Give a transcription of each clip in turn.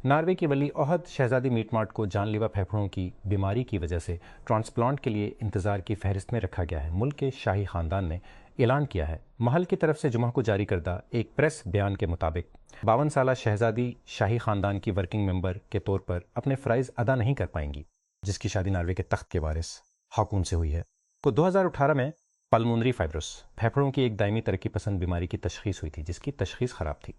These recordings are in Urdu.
ناروے کی ولی عہد شہزادی میٹ مارٹ کو جان لیوا پھیپھڑوں کی بیماری کی وجہ سے ٹرانسپلانٹ کے لیے انتظار کی فہرست میں رکھا گیا ہے۔ ملک کے شاہی خاندان نے اعلان کیا ہے۔ محل کی طرف سے جمعہ کو جاری کردہ ایک پریس بیان کے مطابق 52 سالہ شہزادی شاہی خاندان کی ورکنگ ممبر کے طور پر اپنے فرائض ادا نہیں کر پائیں گی، جس کی شادی ناروے کے تخت کے وارث ہاکون سے ہوئی ہے۔ کو 2018 میں پلمونری فائبروس پھیپھڑوں کی ایک دائمی ترقی پسند بیماری کی تشخیص ہوئی تھی، جس کی تشخیص خراب تھی۔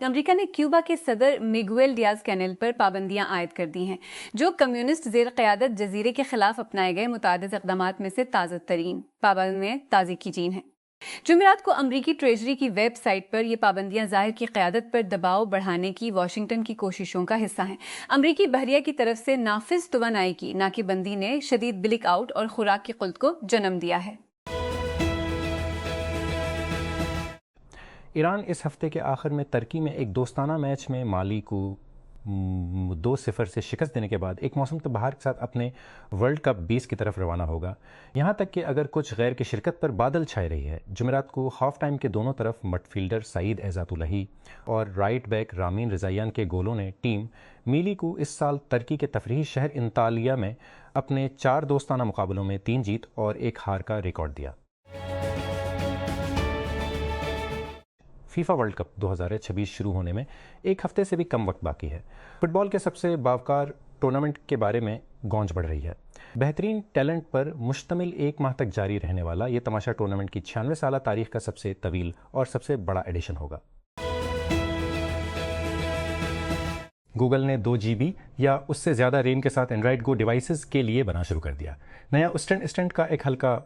امریکہ نے کیوبا کے صدر میگویل ڈیاز کینیل پر پابندیاں عائد کر دی ہیں، جو کمیونسٹ زیر قیادت جزیرے کے خلاف اپنائے گئے متعدد اقدامات میں سے تازہ ترین پابندیوں میں تازی کی جین ہیں۔ جمعرات کو امریکی ٹریجری کی ویب سائٹ پر یہ پابندیاں ظاہر کی قیادت پر دباؤ بڑھانے کی واشنگٹن کی کوششوں کا حصہ ہیں۔ امریکی بحریہ کی طرف سے نافذ توانائی کی ناکہ بندی نے شدید بلیک آؤٹ اور خوراک کی قلت کو جنم دیا ہے۔ ایران اس ہفتے کے آخر میں ترکی میں ایک دوستانہ میچ میں مالی کو 2-0 سے شکست دینے کے بعد ایک موسم بہار کے ساتھ اپنے ورلڈ کپ 20 کی طرف روانہ ہوگا، یہاں تک کہ اگر کچھ غیر کی شرکت پر بادل چھائے رہی ہے۔ جمعرات کو ہاف ٹائم کے دونوں طرف مڈ فیلڈر سعید اعزت الہی اور رائٹ بیک رامین رضائیان کے گولوں نے ٹیم میلی کو اس سال ترکی کے تفریحی شہر انطالیہ میں اپنے 4 دوستانہ مقابلوں میں 3 جیت اور 1 ہار کا ریکارڈ دیا۔ فیفا ورلڈ کپ 2026 شروع ہونے میں ایک ہفتے سے بھی کم وقت باقی ہے۔ فٹ بال کے سب سے باوقار ٹورنامنٹ کے بارے میں گونج بڑھ رہی ہے۔ بہترین ٹیلنٹ پر مشتمل 1 ماہ تک جاری رہنے والا یہ تماشا ٹورنامنٹ کی 96 سالہ تاریخ کا سب سے طویل اور سب سے بڑا ایڈیشن ہوگا۔ گوگل نے 2 GB یا اس سے زیادہ ریم کے ساتھ اینڈرائڈ گو ڈیوائسز کے لیے بنا شروع کر دیا۔ نیا اسٹینڈ کا ایک ہلکا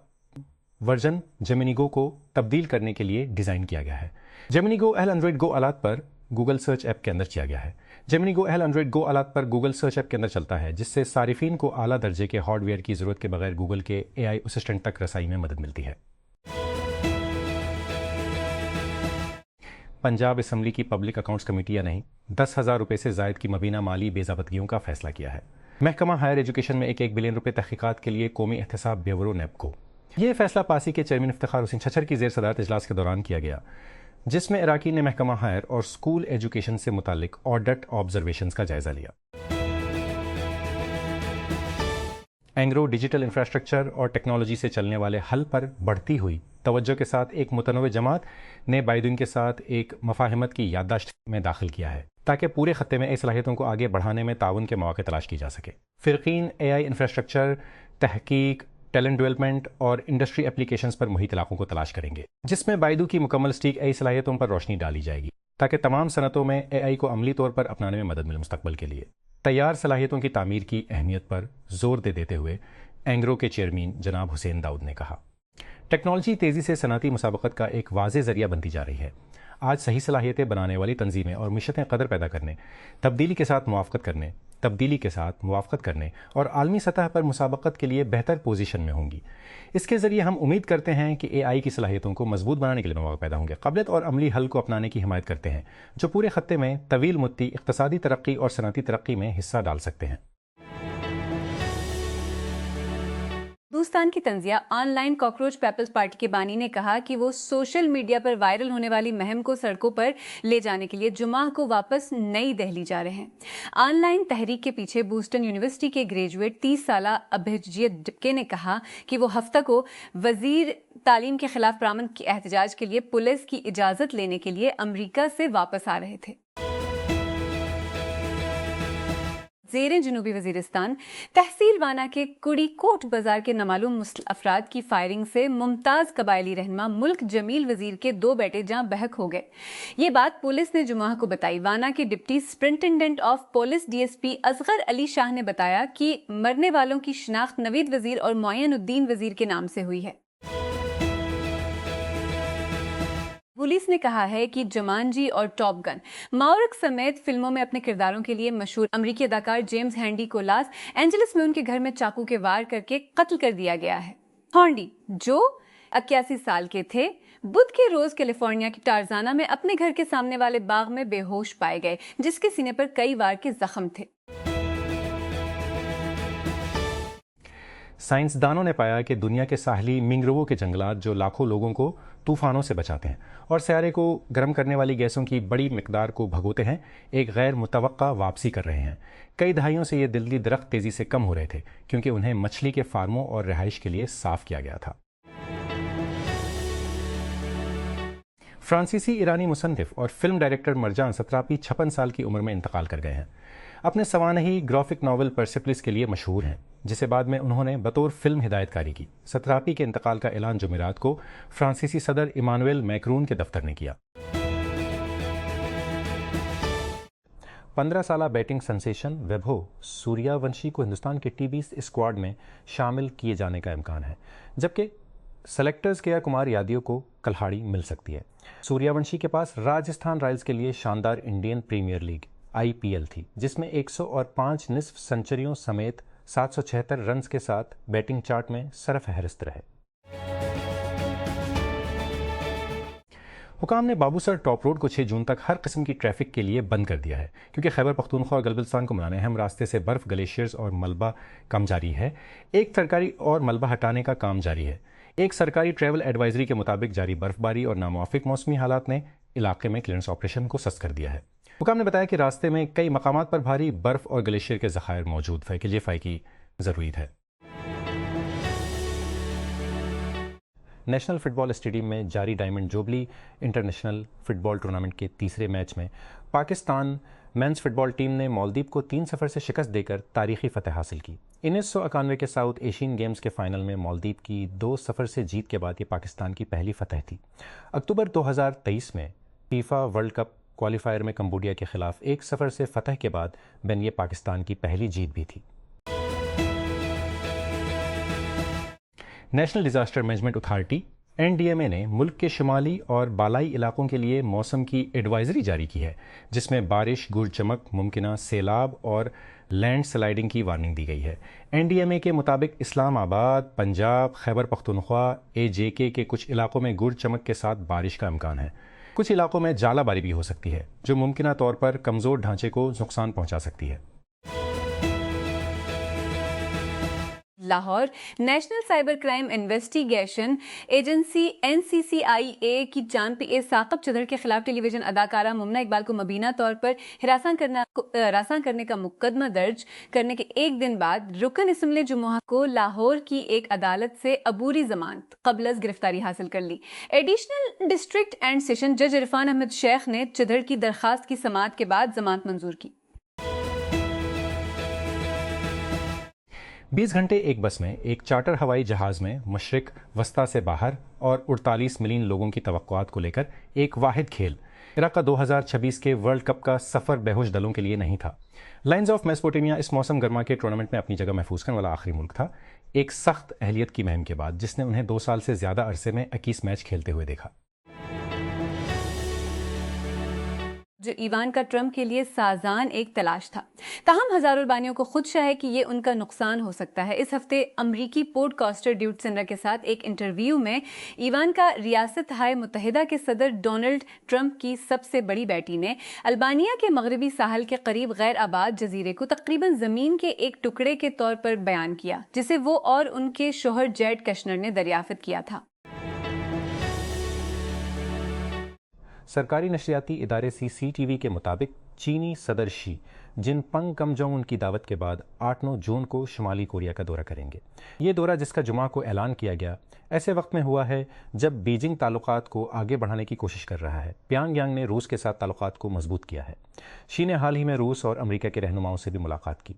ورژن جیمنی گو کو تبدیل کرنے کے لیے ڈیزائن کیا گیا ہے۔ جیمنی گو اہل اینڈرائڈ گو آلات پر گوگل سرچ ایپ کے اندر کیا گیا ہے۔ جیمنی گو اہل اینڈرائڈ گو آلات پر گوگل سرچ ایپ کے اندر چلتا ہے، جس سے صارفین کو اعلیٰ درجے کے ہارڈ ویئر کی ضرورت کے بغیر گوگل کے AI اسسٹنٹ تک رسائی میں مدد ملتی ہے۔ پنجاب اسمبلی کی پبلک اکاؤنٹس کمیٹی نے 10,000 روپے سے زائد کی مبینہ مالی بے ضابطگیوں کا فیصلہ کیا ہے۔ محکمہ ہائر ایجوکیشن میں 1 بلین روپے تحقیقات کے لیے قومی احتساب بیورو نیب کو۔ یہ فیصلہ پاسی کے چیئرمین افتخار حسین چھچھر کی زیر صدارت اجلاس کے دوران کیا گیا، جس میں اراکین نے محکمہ ہائر اور اسکول ایجوکیشن سے متعلق آڈٹ آبزرویشنز کا جائزہ لیا۔ اینگرو ڈیجیٹل انفراسٹرکچر اور ٹیکنالوجی سے چلنے والے حل پر بڑھتی ہوئی توجہ کے ساتھ ایک متنوع جماعت نے بائیڈن کے ساتھ ایک مفاہمت کی یادداشت میں داخل کیا ہے تاکہ پورے خطے میں صلاحیتوں کو آگے بڑھانے میں تعاون کے مواقع تلاش کی جا سکے۔ فرقین AI انفراسٹرکچر، تحقیق، ٹیلنٹ ڈیولپمنٹ اور انڈسٹری اپلیکیشنز پر محیط علاقوں کو تلاش کریں گے، جس میں بائیڈو کی مکمل اسٹیک AI صلاحیتوں پر روشنی ڈالی جائے گی تاکہ تمام صنعتوں میں AI کو عملی طور پر اپنانے میں مدد ملے۔ مستقبل کے لیے تیار صلاحیتوں کی تعمیر کی اہمیت پر زور دیتے ہوئے اینگرو کے چیئرمین جناب حسین داؤد نے کہا، ٹیکنالوجی تیزی سے صنعتی مسابقت کا ایک واضح ذریعہ بنتی جا رہی ہے۔ آج صحیح صلاحیتیں بنانے والی تنظیمیں اور معیشتیں قدر پیدا کرنے، تبدیلی کے ساتھ موافقت کرنے اور عالمی سطح پر مسابقت کے لیے بہتر پوزیشن میں ہوں گی۔ اس کے ذریعے ہم امید کرتے ہیں کہ AI کی صلاحیتوں کو مضبوط بنانے کے لیے مواقع پیدا ہوں گے، قابلیت اور عملی حل کو اپنانے کی حمایت کرتے ہیں، جو پورے خطے میں طویل مدتی اقتصادی ترقی اور صنعتی ترقی میں حصہ ڈال سکتے ہیں۔ ہندوستان کی تنزیہ online cockroach peoples party کے بانی نے کہا کہ وہ سوشل میڈیا پر وائرل ہونے والی مہم کو سڑکوں پر لے جانے کے لیے جمعہ کو واپس نئی دہلی جا رہے ہیں۔ آن لائن تحریک کے پیچھے بوسٹن یونیورسٹی کے گریجویٹ 30 سالہ ابھجیت ڈبکے نے کہا کہ وہ ہفتہ کو وزیر تعلیم کے خلاف پرامن کے احتجاج کے لیے پولیس کی اجازت لینے کے لیے امریکہ سے واپس آ رہے تھے۔ زیریں جنوبی وزیرستان تحصیل وانا کے کڑی کوٹ بازار کے نامعلوم افراد کی فائرنگ سے ممتاز قبائلی رہنما ملک جمیل وزیر کے 2 بیٹے جاں بحق ہو گئے۔ یہ بات پولیس نے جمعہ کو بتائی۔ وانا کے deputy superintendent of police DSP Asghar Ali Shah نے بتایا کہ مرنے والوں کی شناخت نوید وزیر اور معین الدین وزیر کے نام سے ہوئی ہے۔ پولیس نے کہا ہے کہ جمانجی اور ٹاپ گن ماورک سمیت فلموں میں اپنے کرداروں کے لیے مشہور امریکی اداکار جیمز ہینڈی کو لاس اینجلس میں ان کے گھر میں چاقو کے وار کر کے قتل کر دیا گیا ہے۔ ہانڈی، جو 81 سال کے تھے، بدھ کے روز کیلیفورنیا کی ٹارزانہ میں اپنے گھر کے سامنے والے باغ میں بے ہوش پائے گئے، جس کے سینے پر کئی وار کے زخم تھے۔ سائنسدانوں نے پایا کہ دنیا کے ساحلی مینگروو کے جنگلات جو لاکھوں لوگوں کو طوفانوں سے بچاتے ہیں اور سیارے کو گرم کرنے والی گیسوں کی بڑی مقدار کو بھگوتے ہیں، ایک غیر متوقع واپسی کر رہے ہیں۔ کئی دہائیوں سے یہ دلدلی درخت تیزی سے کم ہو رہے تھے کیونکہ انہیں مچھلی کے فارموں اور رہائش کے لیے صاف کیا گیا تھا۔ فرانسیسی ایرانی مصنف اور فلم ڈائریکٹر مرجان ستراپی 56 سال کی عمر میں انتقال کر گئے ہیں۔ اپنے سوانحی گرافک ناول پرسیپلس کے لیے مشہور ہیں، جسے بعد میں انہوں نے بطور فلم ہدایت کاری کی۔ ستراپی کے انتقال کا اعلان جمعرات کو فرانسیسی صدر ایمانویل میکرون کے دفتر نے کیا۔ 15 سالہ بیٹنگ سنسیشن ویبھو سوریا ونشی کو ہندوستان کے ٹی-20 اسکواڈ میں شامل کیے جانے کا امکان ہے، جبکہ سلیکٹرز کیا کمار یادیو کو کلہاڑی مل سکتی ہے۔ سوریا ونشی کے پاس راجستھان رائلز کے لیے شاندار انڈین پریمیئر لیگ IPL تھی، جس میں 105 نصف سنچریوں سمیت 776 رنز کے ساتھ بیٹنگ چارٹ میں سرفہرست رہے۔ حکام نے بابوسر ٹاپ روڈ کو 6 جون تک ہر قسم کی ٹریفک کے لیے بند کر دیا ہے، کیونکہ خیبر پختونخوا اور گلبلستان کو ملانے اہم راستے سے برف، گلیشیئرز اور ملبہ کم جاری ہے۔ ایک سرکاری اور ملبہ ہٹانے کا کام جاری ہے۔ ایک سرکاری ٹریول ایڈوائزری کے مطابق جاری برف باری اور ناموافق موسمی حالات نے علاقے میں کلیئرنس آپریشن کو سست کر دیا ہے۔ حکام نے بتایا کہ راستے میں کئی مقامات پر بھاری برف اور گلیشیئر کے ذخائر موجود ہیں، فائی کی ضرورت ہے۔ نیشنل فٹ بال اسٹیڈیم میں جاری ڈائمنڈ جوبلی انٹرنیشنل فٹ بال ٹورنامنٹ کے تیسرے میچ میں پاکستان مینز فٹ بال ٹیم نے مالدیپ کو 3-0 سے شکست دے کر تاریخی فتح حاصل کی۔ 1991 کے ساؤتھ ایشین گیمز کے فائنل میں مالدیپ کی 2-0 سے جیت کے بعد یہ پاکستان کی پہلی فتح تھی۔ اکتوبر 2023 میں فیفا ورلڈ کپ کوالیفائر میں کمبوڈیا کے خلاف 1-0 سے فتح کے بعد یہ پاکستان کی پہلی جیت بھی تھی۔ National disaster management authority NDMA نے ملک کے شمالی اور بالائی علاقوں کے لیے موسم کی ایڈوائزری جاری کی ہے، جس میں بارش، گرج چمک، ممکنہ سیلاب اور لینڈ سلائڈنگ کی وارننگ دی گئی ہے۔ NDMA کے مطابق اسلام آباد، پنجاب، خیبر پختونخوا، AJK کے کچھ علاقوں میں گرج چمک کے ساتھ بارش کا امکان ہے۔ کچھ علاقوں میں ژالہ باری بھی ہو سکتی ہے، جو ممکنہ طور پر کمزور ڈھانچے کو نقصان پہنچا سکتی ہے۔ Lahore national cyber crime investigation agency NCCIA کی جان ثاقب چدھر کے خلاف ٹیلی ویژن اداکارہ ممنہ اقبال کو مبینہ طور پر ہراساں کرنے کا مقدمہ درج کرنے کے ایک دن بعد رکن اسمبلی جمعہ کو لاہور کی ایک عدالت سے عبوری ضمانت قبل از گرفتاری حاصل کر لی۔ ایڈیشنل ڈسٹرکٹ اینڈ سیشن جج عرفان احمد شیخ نے چدھر کی درخواست کی سماعت کے بعد ضمانت منظور کی۔ 20 گھنٹے ایک بس میں ایک چارٹر ہوائی جہاز میں مشرق وسطی سے باہر اور 48 ملین لوگوں کی توقعات کو لے کر ایک واحد کھیل عراق کا 2026 کے ورلڈ کپ کا سفر بے ہوش دلوں کے لیے نہیں تھا۔ لائنز آف میسوپوٹیمیا اس موسم گرما کے ٹورنامنٹ میں اپنی جگہ محفوظ کرنے والا آخری ملک تھا، ایک سخت اہلیت کی مہم کے بعد، جس نے انہیں 2 سال سے زیادہ عرصے میں 21 میچ کھیلتے ہوئے دیکھا۔ جو ایوانکا ٹرمپ کے لیے سازان ایک تلاش تھا، تاہم ہزاروں البانیوں کو خدشہ ہے کہ یہ ان کا نقصان ہو سکتا ہے۔ اس ہفتے امریکی پوڈ کاسٹر ڈیوڈ سنرا کے ساتھ ایک انٹرویو میں ایوانکا ریاست ہائے متحدہ کے صدر ڈونلڈ ٹرمپ کی سب سے بڑی بیٹی نے البانیہ کے مغربی ساحل کے قریب غیر آباد جزیرے کو تقریباً زمین کے ایک ٹکڑے کے طور پر بیان کیا، جسے وہ اور ان کے شوہر جیڈ کشنر نے دریافت کیا تھا۔ سرکاری نشریاتی ادارے CCTV کے مطابق چینی صدر شی جن پنگ کم جونگ ان کی دعوت کے بعد 8-9 جون کو شمالی کوریا کا دورہ کریں گے۔ یہ دورہ، جس کا جمعہ کو اعلان کیا گیا، ایسے وقت میں ہوا ہے جب بیجنگ تعلقات کو آگے بڑھانے کی کوشش کر رہا ہے۔ پیانگ یانگ نے روس کے ساتھ تعلقات کو مضبوط کیا ہے۔ شی نے حال ہی میں روس اور امریکہ کے رہنماؤں سے بھی ملاقات کی۔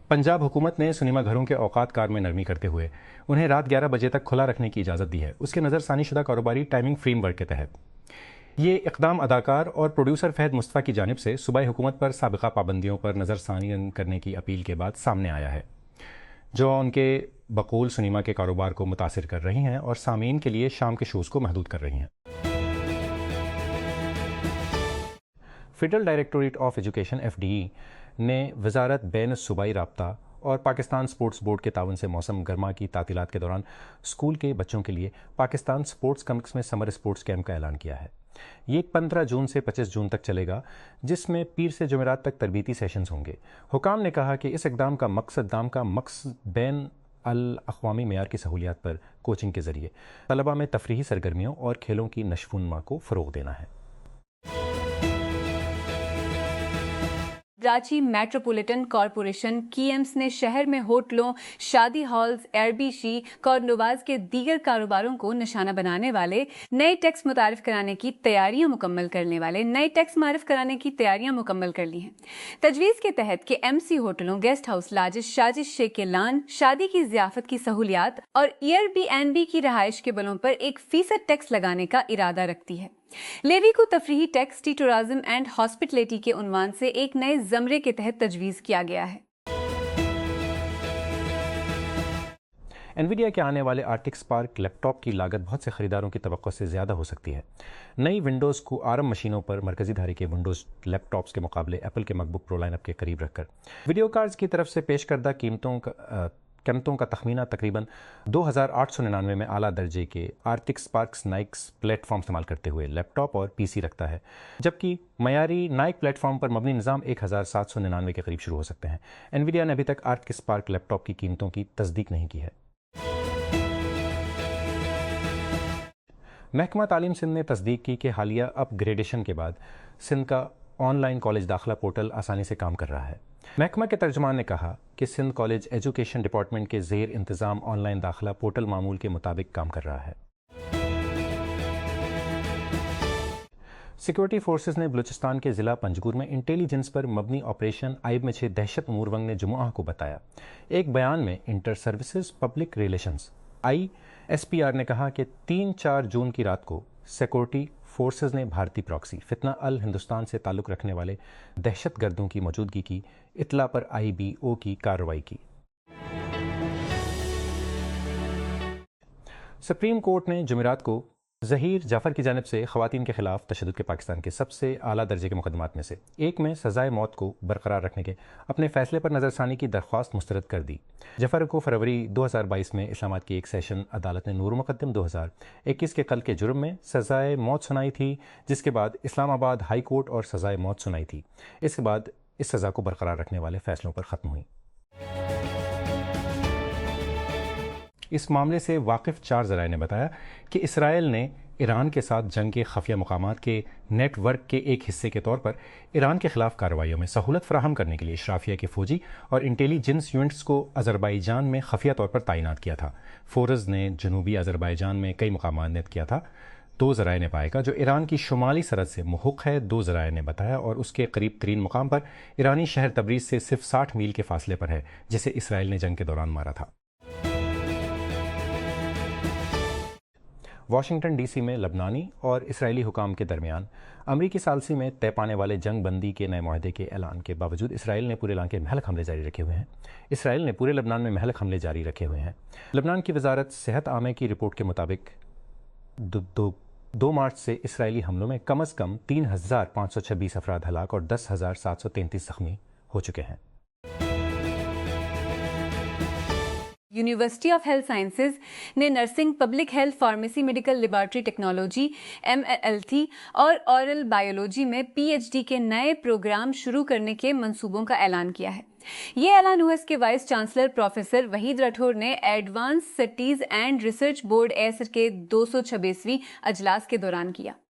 پنجاب حکومت نے سنیما گھروں کے اوقات کار میں نرمی کرتے ہوئے انہیں رات 11 بجے تک کھلا رکھنے کی اجازت دی ہے، اس کے نظر ثانی شدہ کاروباری ٹائمنگ فریم ورک کے تحت۔ یہ اقدام اداکار اور پروڈیوسر فہد مصطفیٰ کی جانب سے صوبائی حکومت پر سابقہ پابندیوں پر نظر ثانی کرنے کی اپیل کے بعد سامنے آیا ہے، جو ان کے بقول سنیما کے کاروبار کو متاثر کر رہی ہیں اور سامعین کے لیے شام کے شوز کو محدود کر رہی ہیں۔ Federal directorate of education FDE نے وزارت بین الصوبائی رابطہ اور پاکستان سپورٹس بورڈ کے تعاون سے موسم گرما کی تعطیلات کے دوران اسکول کے بچوں کے لیے پاکستان سپورٹس کمپلیکس میں سمر سپورٹس کیمپ کا اعلان کیا ہے۔ یہ 15 جون سے 25 جون تک چلے گا، جس میں پیر سے جمعرات تک تربیتی سیشنز ہوں گے۔ حکام نے کہا کہ اس اقدام کا مقصد بین الاقوامی معیار کی سہولیات پر کوچنگ کے ذریعے طلباء میں تفریحی سرگرمیوں اور کھیلوں کی نشو و نما کو فروغ دینا ہے۔ کراچی میٹروپولیٹن کارپوریشن کی ایمس نے شہر میں ہوٹلوں، شادی ہالز، ایئر بی شی، کارنواز کے دیگر کاروباروں کو نشانہ بنانے والے نئے ٹیکس متعارف کرانے کی تیاریاں مکمل کر لی ہیں۔ تجویز کے تحت کہ ایم سی ہوٹلوں، گیسٹ ہاؤس لاجز، شاجش شیخ کے لان، شادی کی ضیافت کی سہولیات اور ایئر بی این بی کی رہائش کے بلوں پر 1% ٹیکس لگانے کا ارادہ رکھتی ہے۔ لیوی کو تفریحی ٹیکس، ٹورازم اینڈ ہاسپٹیلٹی کے عنوان سے ایک نئے زمرے کے تحت تجویز کیا گیا ہے۔ انویڈیا کے آنے والے آرٹک اسپارک لیپ ٹاپ کی لاگت بہت سے خریداروں کی توقع سے زیادہ ہو سکتی ہے۔ نئی ونڈوز کو آرم مشینوں پر مرکزی دھارے کے ونڈوز لیپ ٹاپس کے مقابلے ایپل کے MacBook Pro لائن اپ کے قریب رکھ کر ویڈیو کارڈز کی طرف سے پیش کردہ قیمتوں کا تخمینہ تقریباً 2899 میں اعلیٰ درجے کے آرٹک اسپارکس نائکس پلیٹ فارم استعمال کرتے ہوئے لیپ ٹاپ اور پی سی رکھتا ہے، جبکہ معیاری نائک پلیٹ فارم پر مبنی نظام 1799 کے قریب شروع ہو سکتے ہیں۔ انویڈیا نے ابھی تک آرٹک اسپارک لیپ ٹاپ کی قیمتوں کی تصدیق نہیں کی ہے۔ محکمہ تعلیم سندھ نے تصدیق کی کہ حالیہ اپ گریڈیشن کے بعد سندھ کا آن لائن کالج داخلہ پورٹل آسانی سے کام کر رہا ہے۔ محکمہ کے ترجمان نے کہا کہ سندھ کالج ایجوکیشن ڈپارٹمنٹ کے زیر انتظام آن لائن داخلہ پورٹل معمول کے مطابق کام کر رہا ہے۔ سیکورٹی فورسز نے بلوچستان کے ضلع پنجگور میں انٹیلی جنس پر مبنی آپریشن آئب میں 6 دہشت مورونگ نے جمعہ کو بتایا۔ ایک بیان میں inter services public relations ISPR نے کہا کہ 3-4 جون کی رات کو سیکورٹی فورسز نے بھارتی پراکسی فتنہ الہندوستان سے تعلق رکھنے والے دہشت گردوں کی موجودگی کی اطلاع پر IBO کی کارروائی کی۔ سپریم کورٹ نے جمعرات کو ظہیر جعفر کی جانب سے خواتین کے خلاف تشدد کے پاکستان کے سب سے اعلیٰ درجے کے مقدمات میں سے ایک میں سزائے موت کو برقرار رکھنے کے اپنے فیصلے پر نظر ثانی کی درخواست مسترد کر دی۔ جعفر کو فروری 2022 میں اسلام آباد کی ایک سیشن عدالت نے نور مقدم 2021 کے قتل کے جرم میں سزائے موت سنائی تھی، جس کے بعد اسلام آباد ہائی کورٹ اور سزائے موت سنائی تھی۔ اس کے بعد اس سزا کو برقرار رکھنے والے فیصلوں پر ختم ہوئی۔ اس معاملے سے واقف 4 ذرائع نے بتایا کہ اسرائیل نے ایران کے ساتھ جنگ کے خفیہ مقامات کے نیٹ ورک کے ایک حصے کے طور پر ایران کے خلاف کارروائیوں میں سہولت فراہم کرنے کے لیے اشرافیہ کے فوجی اور انٹیلی جنس یونٹس کو آذربائیجان میں خفیہ طور پر تعینات کیا تھا۔ فورز نے جنوبی آذربائیجان میں کئی مقامات نیت کیا تھا۔ 2 ذرائع نے پایا گا جو ایران کی شمالی سرحد سے محق ہے، 2 ذرائع نے بتایا، اور اس کے قریب ترین مقام پر ایرانی شہر تبریز سے صرف 60 میل کے فاصلے پر ہے، جسے اسرائیل نے جنگ کے دوران مارا تھا۔ واشنگٹن ڈی سی میں لبنانی اور اسرائیلی حکام کے درمیان امریکی ثالثی میں طے پانے والے جنگ بندی کے نئے معاہدے کے اعلان کے باوجود اسرائیل نے پورے علاقے میں مہلک حملے جاری رکھے ہوئے ہیں۔ اسرائیل نے پورے لبنان میں مہلک حملے جاری رکھے ہوئے ہیں۔ لبنان کی وزارت صحت عامہ کی رپورٹ کے مطابق 2 مارچ سے اسرائیلی حملوں میں کم از کم 3526 افراد ہلاک اور 10,733 زخمی ہو چکے ہیں۔ یونیورسٹی آف ہیلتھ سائنسز نے nursing, public health, pharmacy, medical laboratory technology MLT اور اورل بایولوجی میں PhD کے نئے پروگرام شروع کرنے کے منصوبوں کا اعلان کیا ہے۔ یہ اعلان US کے vice chancellor professor Waheed Rathore نے advance studies and research board ایسر کے 226ویں اجلاس کے دوران کیا۔